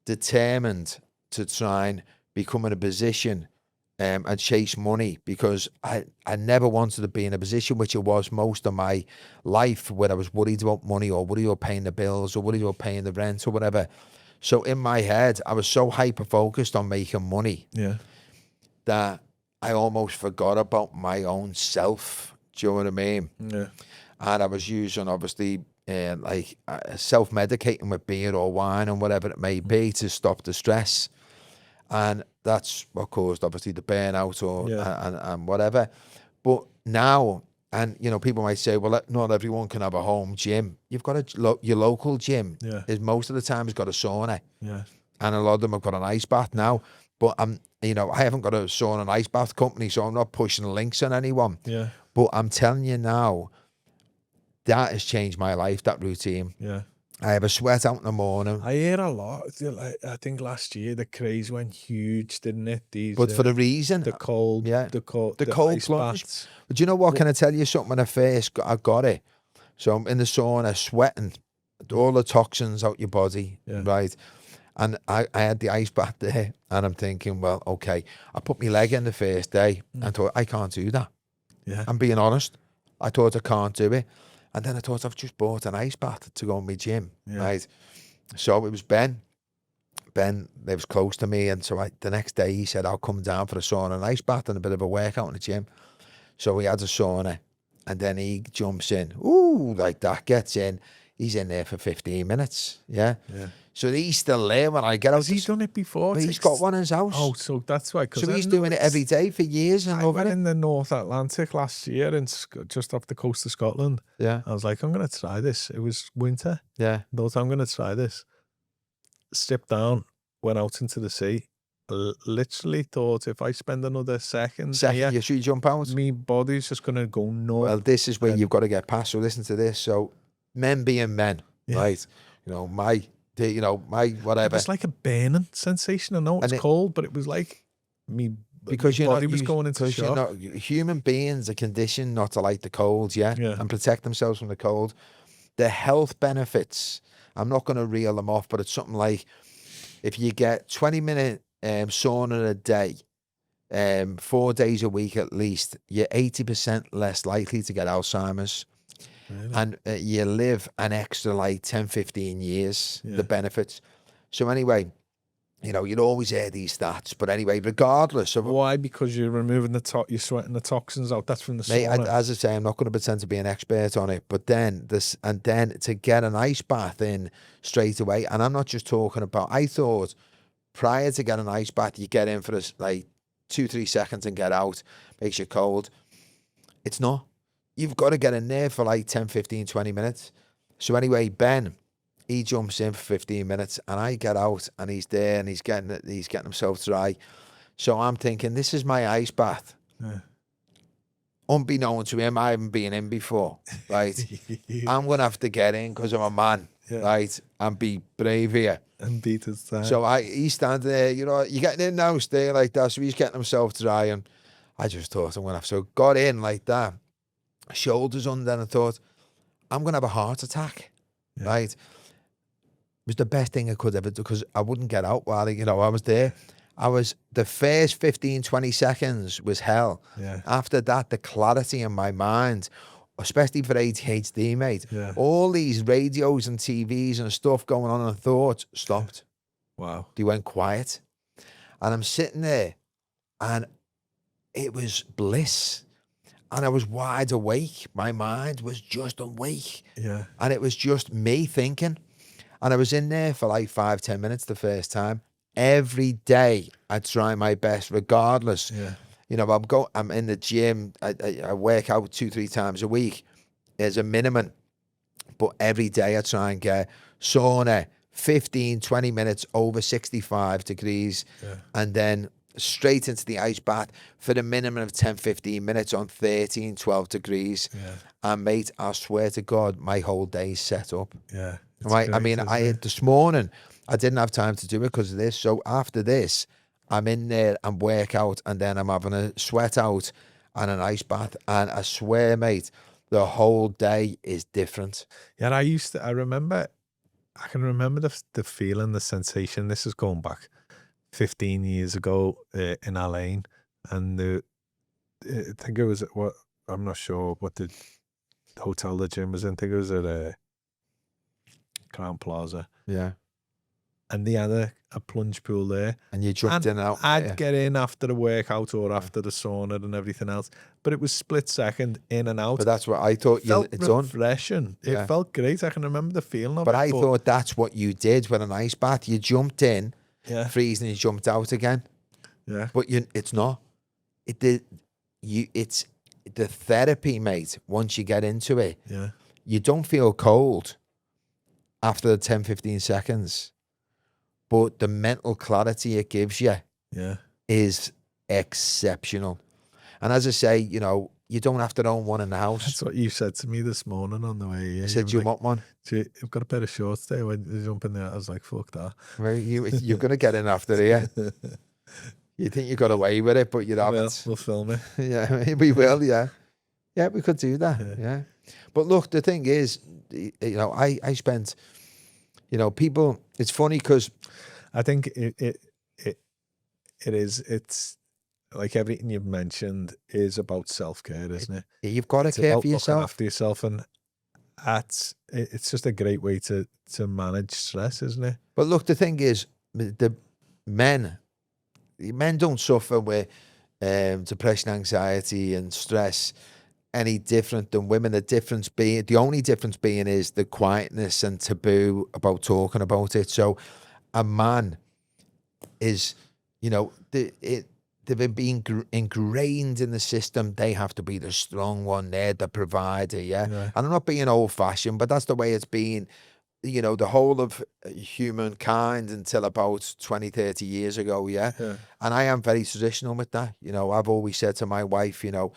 determined to try and become in a position and chase money, because I never wanted to be in a position, which it was most of my life, where I was worried about money, or worried about paying the bills, or worried about paying the rent, or whatever. So in my head, I was so hyper focused on making money that I almost forgot about my own self. Do you know what I mean? Yeah. And I was using, obviously, like self-medicating with beer or wine and whatever it may be to stop the stress, and that's what caused obviously the burnout or and whatever. But now, and you know, people might say, well, not everyone can have a home gym. You've got your local gym is most of the time has got a sauna, and a lot of them have got an ice bath now. But you know, I haven't got a sauna and ice bath company, so I'm not pushing links on anyone. But I'm telling you now, that has changed my life, that routine. I have a sweat out in the morning. I hear a lot. I think last year the craze went huge, didn't it? These, but for the reason, the cold, the cold plunge. baths. But you know what? Can I tell you something? When I first got it, so I'm in the sauna, sweating, all the toxins out your body, right? And I had the ice bath there, and I'm thinking, well, okay. I put my leg in the first day and thought, I can't do that. I'm being honest. I thought I can't do it. And then I thought, I've just bought an ice bath to go in my gym, right? So it was Ben. Ben lives close to me, and so the next day he said, I'll come down for a sauna and ice bath and a bit of a workout in the gym. So he had a sauna, and then he jumps in, like that, gets in. He's in there for 15 minutes, So he's still there when I get out. Has he done it before? He's got one in his house. Oh, so that's why. So he's doing it every day for years. And I went in the North Atlantic last year, just off the coast of Scotland. I was like, I'm going to try this. It was winter. Thought, I'm going to try this. Stepped down, went out into the sea. Literally thought, if I spend another second here, you should jump out. My body's just going to go nuts. Well, this is where you've got to get past. So listen to this. So men being men, right? You know, my whatever. It's like a burning sensation. I know it's cold, but it was like me. Because your body was going into shock. Human beings are conditioned not to like the cold, and protect themselves from the cold. The health benefits, I'm not going to reel them off, but it's something like if you get 20-minute sauna a day, 4 days a week at least, you're 80% less likely to get Alzheimer's. Really? And you live an extra like 10, 15 years, the benefits. So anyway, you know, you'd always hear these stats. But anyway, regardless of... Why? Because you're removing you're sweating the toxins out. That's from the sauna. Mate, as I say, I'm not going to pretend to be an expert on it. But then to get an ice bath in straight away, and I'm not just talking about... I thought prior to getting an ice bath, you get in for like 2-3 seconds and get out. Makes you cold. It's not. You've got to get in there for like 10, 15, 20 minutes. So anyway, Ben, he jumps in for 15 minutes and I get out and he's there and he's getting himself dry. So I'm thinking, this is my ice bath. Unbeknown to him, I haven't been in before, right? I'm going to have to get in because I'm a man, right? And be brave here. And beat his time. So he's standing there, you know, you're getting in now, stay like that. So he's getting himself dry and I just thought I'm going to have to. Got in like that. Shoulders under, and I thought, I'm going to have a heart attack, right? It was the best thing I could ever do because I wouldn't get out while, you know, I was there. The first 15, 20 seconds was hell. After that, the clarity in my mind, especially for ADHD, mate, all these radios and TVs and stuff going on and thoughts stopped. Wow. They went quiet. And I'm sitting there and it was bliss. And I was wide awake. My mind was just awake. And it was just me thinking. And I was in there for like 5-10 minutes the first time. Every day I try my best, regardless. You know, I'm in the gym. I work out 2-3 times a week as a minimum. But every day I try and get sauna, 15-20 minutes over 65 degrees. And then straight into the ice bath for the minimum of 10-15 minutes on 13-12 degrees. And mate, I swear to God, my whole day's set up. Right? I mean, this morning I didn't have time to do it because of this. So after this, I'm in there and work out, and then I'm having a sweat out and an ice bath. And I swear, mate, the whole day is different. I can remember the feeling, the sensation. This is going back 15 years ago in Allain, and I think it was I'm not sure what the hotel the gym was in. I think it was at Crown Plaza. and they had a plunge pool there. And you jumped in and out. I'd Yeah. get in after the workout or after the sauna and everything else, but it was split second in and out. But that's what I thought. Felt It's on. refreshing. It Yeah. felt great. I can remember the feeling of But it. I thought that's what you did with an ice bath. You jumped in, yeah, freezing, and you jumped out again. yeah, But it's not. It's the therapy, mate. Once you get into it, yeah, you don't feel cold after the 10, 15 seconds. But the mental clarity it gives you yeah. is exceptional. And as I say, you know, you don't have to own one in the house. That's what you said to me this morning on the way here. I said, You you were want one? like, I've got a pair of shorts there. When you jump in there, I was like, fuck that. Well, you're going to get in after here. You think you got away with it, but you haven't. We'll film it. Yeah, we will, yeah. Yeah, we could do that, Yeah. yeah. But look, the thing is, you know, I spent, you know, people, it's funny because I think it's like everything you've mentioned is about self-care, isn't it? you've got to It's care about for looking yourself. after yourself, and it's just a great way to manage stress, isn't it? But look, the thing is, the men don't suffer with depression, anxiety, and stress any different than women. The only difference being is the quietness and taboo about talking about it. So a man is, you know, they've been ingrained in the system. They have to be the strong one. They're the provider, yeah? Yeah. And I'm not being old-fashioned, but that's the way it's been, you know, the whole of humankind until about 20, 30 years ago, yeah? Yeah. And I am very traditional with that. You know, I've always said to my wife, you know,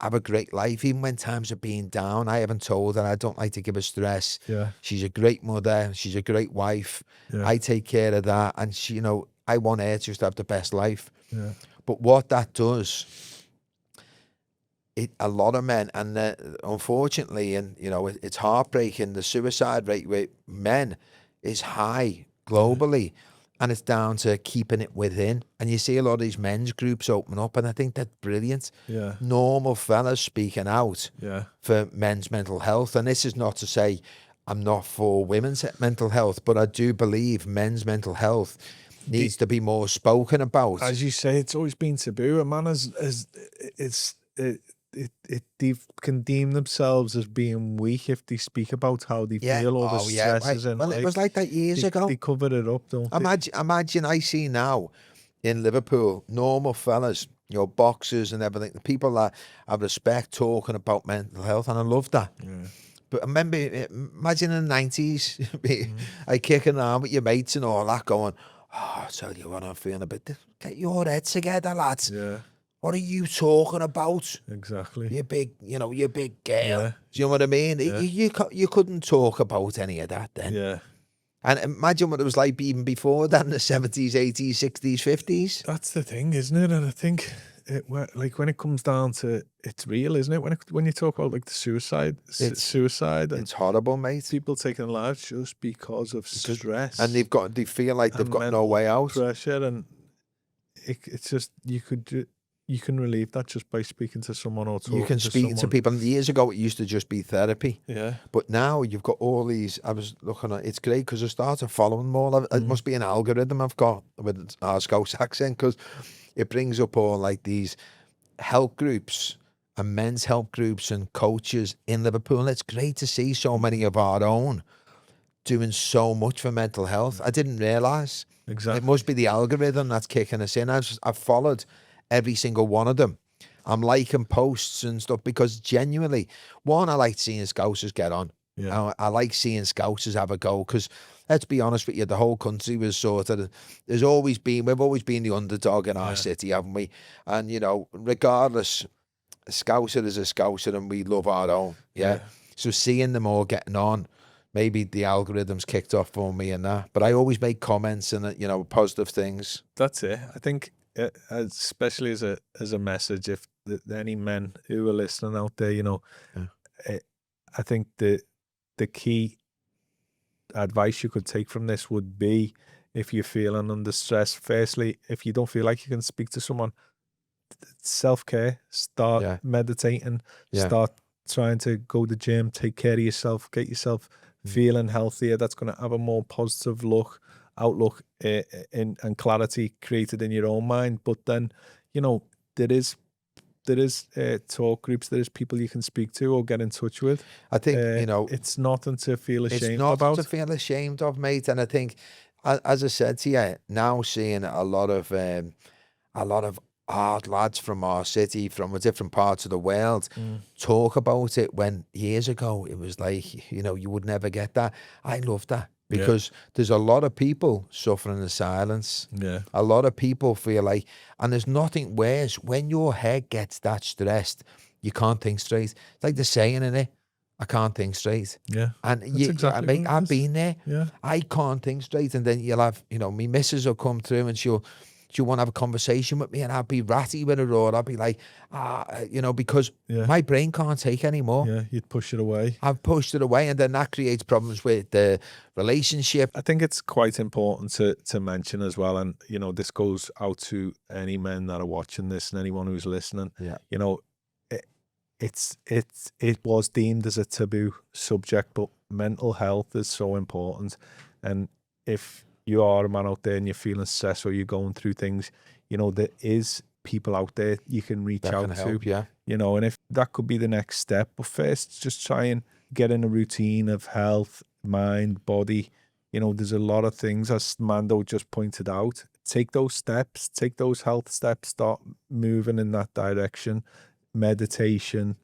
have a great life, even when times are being down. I haven't told her. I don't like to give her stress. Yeah. She's a great mother. She's a great wife. Yeah. I take care of that. And she, you know, I want her to just have the best life. Yeah. But what that does, a lot of men, and unfortunately, and you know, it's heartbreaking, the suicide rate with men is high globally. And it's down to keeping it within. And you see a lot of these men's groups open up, and I think that's brilliant. Yeah. Normal fellas speaking out Yeah. for men's mental health. And this is not to say I'm not for women's mental health, but I do believe men's mental health needs to be more spoken about. As you say, it's always been taboo. A man they can deem themselves as being weak if they speak about how they feel or the stresses. And well, it was like that years ago. They covered it up, don't they? Imagine I see now in Liverpool, normal fellas, you know, boxers and everything, the people that I respect talking about mental health, and I love that. Yeah. But imagine in the 90s, like kicking around with your mates and all that, going, oh, I'll tell you what I'm feeling a bit. Get your head together, lads. Yeah. What are you talking about? Exactly. You big girl. Yeah. Do you know what I mean? Yeah. You couldn't talk about any of that then. Yeah. And imagine what it was like even before that in the 70s, 80s, 60s, 50s. That's the thing, isn't it? And I think like when it comes down to it's real, isn't it? When you talk about like the suicide and It's horrible, mate. people taking their lives just because of stress, And they feel like they've and got no mental way out. pressure, and it's just you can relieve that just by speaking to someone or talking You can to speak to someone. people. Years ago, it used to just be therapy. Yeah. But now you've got all these. I was looking at it's great because I started following more. It must be an algorithm I've got with our Scouse accent because it brings up all like these help groups and men's help groups and coaches in Liverpool. And it's great to see so many of our own doing so much for mental health. I didn't realise. Exactly. It must be the algorithm that's kicking us in. I've followed every single one of them. I'm liking posts and stuff because genuinely, one, I like seeing Scousers get on. Yeah. I like seeing Scousers have a go because let's be honest with you, the whole country was sort of, we've always been the underdog in our city, haven't we? And, you know, regardless, a Scouser is a Scouser and we love our own. Yeah. So seeing them all getting on, maybe the algorithm's kicked off for me and that, but I always make comments and, you know, positive things. That's it. I think, especially as a message, if any men who are listening out there, you know, I think the key advice you could take from this would be, if you're feeling under stress, firstly, if you don't feel like you can speak to someone, self-care, start meditating, start trying to go to the gym, take care of yourself, get yourself feeling healthier. That's going to have a more positive look outlook and clarity created in your own mind. But then, you know, there is talk groups, there is people you can speak to or get in touch with. I think, you know, It's nothing to feel it's ashamed not about. to feel ashamed of, mate. And I think, as I said to you, now seeing a lot of hard lads from our city, from different parts of the world, talk about it, when years ago it was like, you know, you would never get that. I love that, because there's a lot of people suffering in silence. Yeah. A lot of people feel like, and there's nothing worse when your head gets that stressed, you can't think straight. It's like the saying, in it, I can't think straight. Yeah. And That's exactly mate, what it I've is. been there. Yeah. I can't think straight, and then you'll have, you know, me missus will come through and she'll want to have a conversation with me, and I'll be ratty with her, or I'll be like, you know, because my brain can't take anymore. Yeah, you'd push it away. I've pushed it away, and then that creates problems with the relationship. I think it's quite important to mention as well, and you know, this goes out to any men that are watching this and anyone who's listening. Yeah. You know, it was deemed as a taboo subject, but mental health is so important. And if you are a man out there and you're feeling stressed, or you're going through things, you know, there is people out there you can reach That out can to. help, yeah. You know, and if that could be the next step, but first just try and get in a routine of health, mind, body. You know, there's a lot of things, as Mando just pointed out. Take those steps, take those health steps, start moving in that direction. Meditation,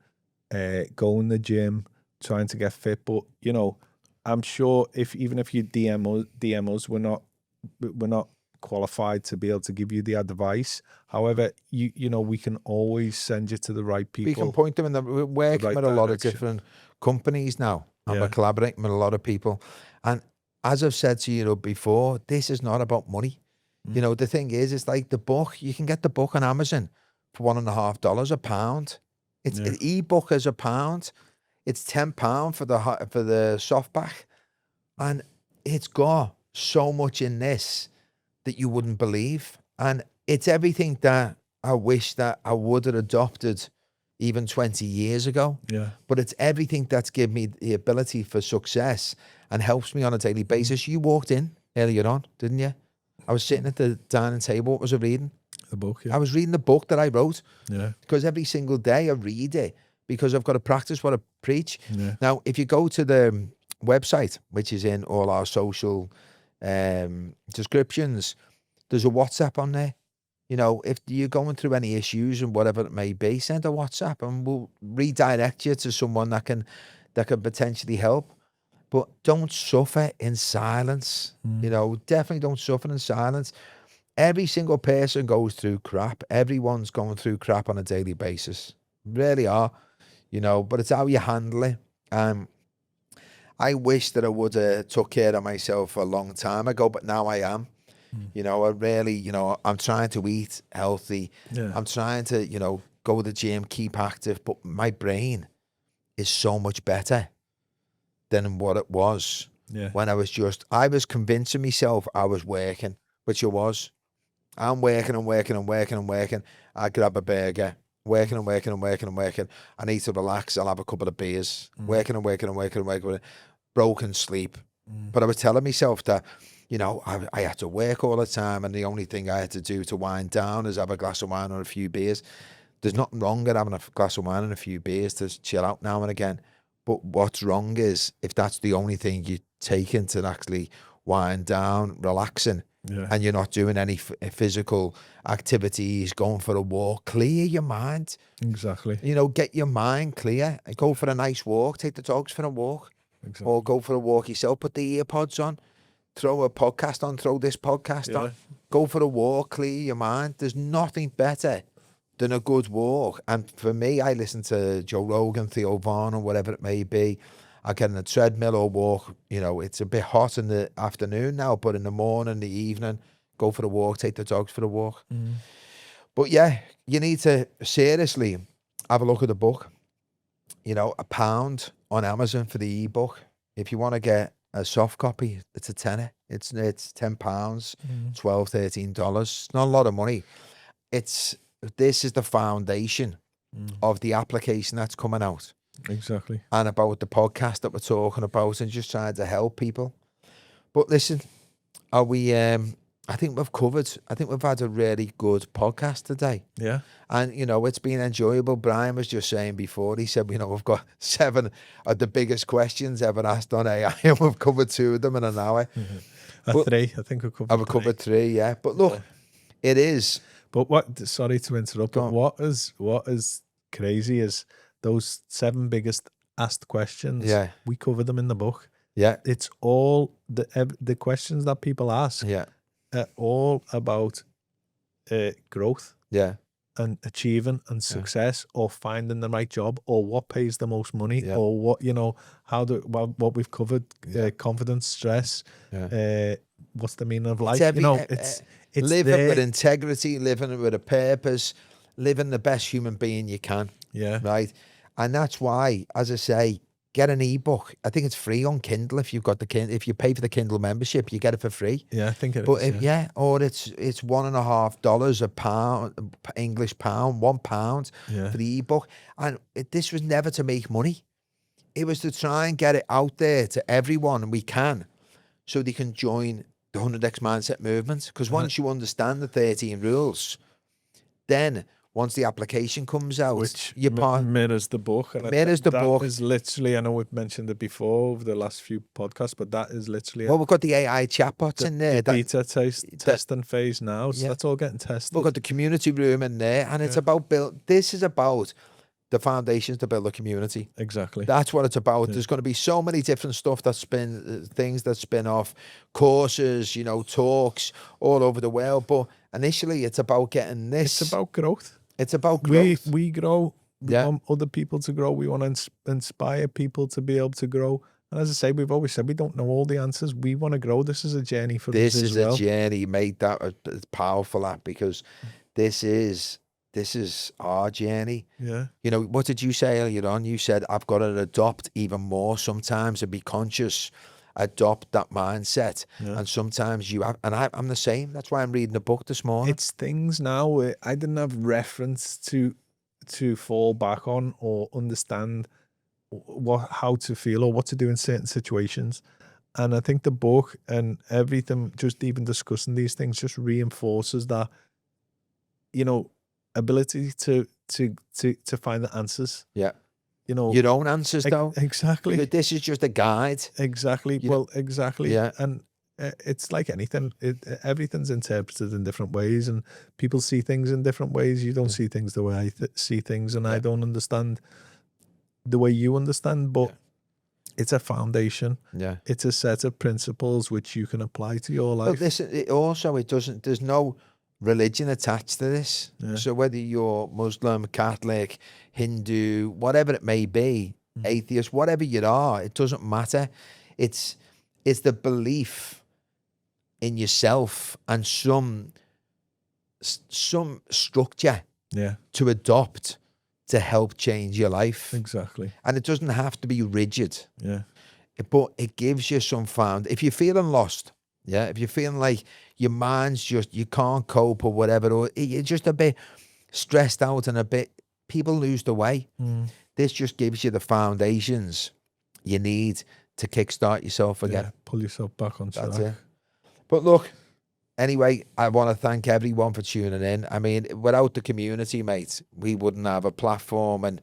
go in the gym, trying to get fit. But you know, I'm sure even if you DM us, we're not qualified to be able to give you the advice. However, you know, we can always send you to the right people. We can point them in we're working with a lot of different companies now, and we're collaborating with a lot of people. And as I've said to you before, this is not about money. You know, the thing is, it's like the book. You can get the book on Amazon for $1.50 a pound. It's an ebook is £1. It's £10 for the softback, and it's got so much in this that you wouldn't believe. And it's everything that I wish that I would have adopted even 20 years ago. Yeah. But it's everything that's given me the ability for success and helps me on a daily basis. You walked in earlier on, didn't you? I was sitting at the dining table. What was I reading? The book, I was reading the book that I wrote. Yeah. Because every single day I read it, because I've got to practice what I preach. Yeah. Now, if you go to the website, which is in all our social descriptions, there's a WhatsApp on there. You know, if you're going through any issues and whatever it may be, send a WhatsApp and we'll redirect you to someone that can potentially help. But don't suffer in silence. You know, definitely don't suffer in silence. Every single person goes through crap. Everyone's going through crap on a daily basis. Really are, you know, but it's how you handle it. I wish that I would have took care of myself a long time ago, but now I am. You know, I really, you know, I'm trying to eat healthy. Yeah. I'm trying to, you know, go to the gym, keep active, but my brain is so much better than what it was when I was convincing myself I was working, which I was. I'm working and working and working and working. I grab a burger, working and working and working and working. I need to relax. I'll have a couple of beers. Working and working and working and working. Broken sleep. But I was telling myself that, you know, I had to work all the time, and the only thing I had to do to wind down is have a glass of wine or a few beers. There's nothing wrong with having a glass of wine and a few beers to chill out now and again. But what's wrong is if that's the only thing you're taking to actually wind down, relaxing, and you're not doing any physical activities, going for a walk, clear your mind. Exactly. You know, get your mind clear. Go for a nice walk. Take the dogs for a walk. Exactly. Or go for a walk yourself. Put the earpods on. Throw a podcast on. Throw this podcast on. Go for a walk. Clear your mind. There's nothing better than a good walk. And for me, I listen to Joe Rogan, Theo Vaughn, or whatever it may be. I get on a treadmill or walk. You know, it's a bit hot in the afternoon now, but in the morning, the evening, go for a walk, take the dogs for a walk. But yeah, you need to seriously have a look at the book. You know, £1 on Amazon for the ebook. If you want to get a soft copy, it's a tenner. It's £10, $12, $13. It's not a lot of money. This is the foundation of the application that's coming out. Exactly. And about the podcast that we're talking about, and just trying to help people. But listen, Are we? I think we've covered. I think we've had a really good podcast today. Yeah. And, it's been enjoyable. Brian was just saying before, he said, we've got 7 of the biggest questions ever asked on AI, and we've covered 2 of them in an hour. But 3. I think we covered. I've covered 3, yeah. But look, it is. But sorry to interrupt, Go but on. what is crazy is those 7 biggest asked questions. Yeah. We cover them in the book. Yeah. It's all the questions that people ask. Yeah. Are all about growth. Yeah. And achieving and success, or finding the right job, or what pays the most money, or what what we've covered, confidence, stress, what's the meaning of life? It's living there. with integrity, living with a purpose, living the best human being you can. Yeah. Right. And that's why, as I say, get an ebook. I think it's free on Kindle if you've got the Kindle. If you pay for the Kindle membership, you get it for free. Yeah, I think it but is. Or it's $1.50 a pound, English pound, £1 for the ebook. And this was never to make money. It was to try and get it out there to everyone, and we can, so they can join the 100x Mindset movement. Because once you understand the 13 rules, then once the application comes out, which mirrors the book. And mirrors the book. That is literally, I know we've mentioned it before over the last few podcasts, but that is literally... Well, we've got the AI chatbots in there. The beta testing phase now, so that's all getting tested. We've got the community room in there, and it's about this is about the foundations to build a community. Exactly. That's what it's about. There's going to be so many different stuff things that spin off, courses, talks all over the world. But initially, it's about getting this. It's about growth. It's about growth. We grow. We want other people to grow. We want to inspire people to be able to grow. And as I say, we've always said we don't know all the answers. We want to grow. This is a journey for us as well. This is a journey. Made that powerful, that, because this is our journey. Yeah. What did you say earlier on? You said, I've got to adopt even more sometimes and be conscious, adopt that mindset. Yeah. And sometimes you have, and I'm the same. That's why I'm reading a book this morning. It's things now I didn't have reference to fall back on or understand how to feel or what to do in certain situations. And I think the book and everything, just even discussing these things, just reinforces that, ability to find the answers. Yeah. Your own answers, though. Exactly. This is just a guide. Exactly. Exactly. Yeah. And it's like anything. Everything's interpreted in different ways, and people see things in different ways. You don't see things the way I see things, and I don't understand the way you understand, but it's a foundation. Yeah. It's a set of principles which you can apply to your life. But there's no religion attached to this. Yeah. So whether you're Muslim, Catholic, Hindu, whatever it may be, atheist, whatever you are, it doesn't matter. It's the belief in yourself and some structure to adopt to help change your life. Exactly. And it doesn't have to be rigid. Yeah. But it gives you some if you're feeling lost, if you're feeling like your mind's you can't cope or whatever, or you're just a bit stressed out and people lose the way. This just gives you the foundations you need to kickstart yourself again. Pull yourself back on track. That's it. But look, anyway, I want to thank everyone for tuning in. I mean, without the community, mate, we wouldn't have a platform, and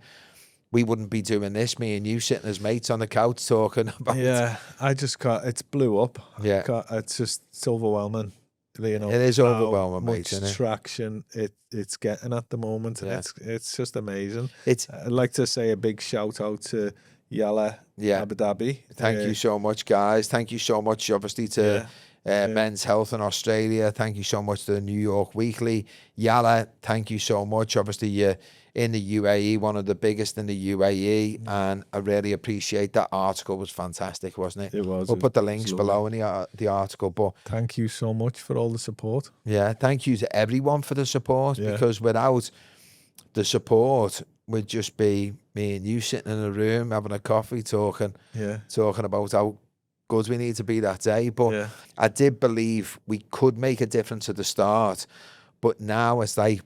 we wouldn't be doing this, me and you sitting as mates on the couch talking about I just can't. It's blew up. Yeah. It's overwhelming. It is overwhelming, mate. Much traction it's getting at the moment, and it's just amazing. I'd like to say a big shout out to Yala Abu Dhabi. Thank you so much, guys. Thank you so much, obviously, to Men's Health in Australia. Thank you so much to the New York Weekly. Yala, thank you so much. Obviously, you're in the UAE, one of the biggest in the UAE, and I really appreciate that. Article was fantastic, wasn't it? It was. We'll put the links below in the article. But thank you so much for all the support. Yeah, thank you to everyone for the support, because without the support, we'd just be me and you sitting in a room having a coffee talking about how good we need to be that day. But I did believe we could make a difference at the start, but now it's like,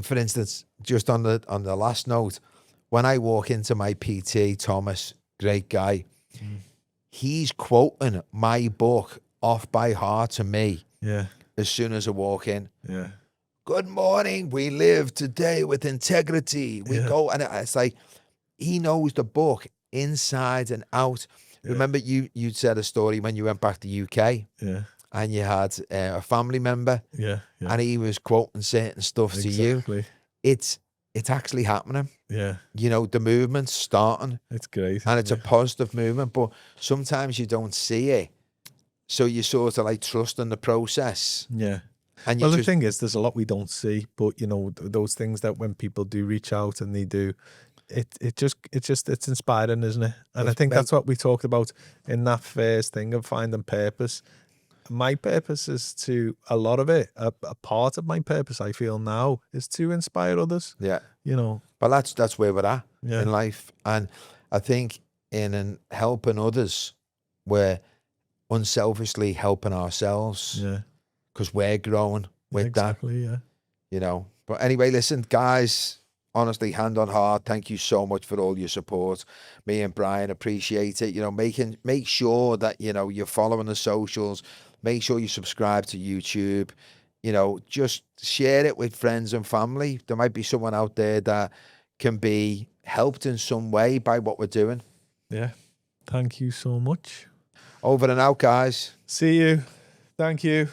for instance, just on the last note, when I walk into my PT, Thomas, great guy, he's quoting my book off by heart to me Yeah. as soon as I walk in. Yeah. Good morning. We live today with integrity. We Yeah. go, and it's like he knows the book inside and out. Yeah. Remember, you said a story when you went back to UK Yeah. and you had a family member, Yeah. Yeah. and he was quoting certain stuff to you. Exactly. It's actually happening. Yeah. You know, the movement's starting, It's great. and it's a yeah. positive movement, but sometimes you don't see it. So you sort of like trust in the process. Yeah. And you Well, the just, thing is, there's a lot we don't see, but you know, those things that when people do reach out and they do, it's inspiring, isn't it? And I It's think mate- that's what we talked about in that first thing of finding purpose. My purpose is to, a lot of it, a part of my purpose I feel now is to inspire others. yeah. You know, But that's where we're at Yeah. in life. And I think in helping others, we're unselfishly helping ourselves yeah, because we're growing with that, exactly, yeah. you know. But anyway, listen, guys, honestly, hand on heart, thank you so much for all your support. Me and Brian appreciate it. You know, make sure that, you know, you're following the socials. Make sure you subscribe to YouTube. You know, just share it with friends and family. There might be someone out there that can be helped in some way by what we're doing. Yeah. Thank you so much. Over and out, guys. See you. Thank you.